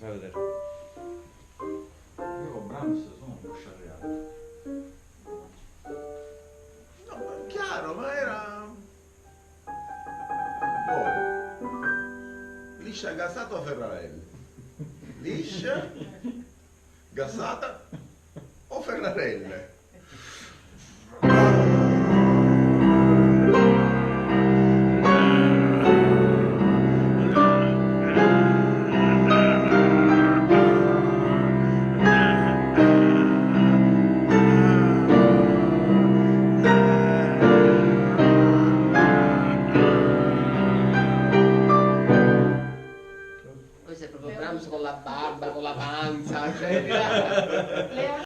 fai vedere. Io con Brahms sono un po' sciarriato. No, ma è chiaro, ma era... Poi, liscia gassata o Ferrarelli? Liscia, gassata o Ferrarelle?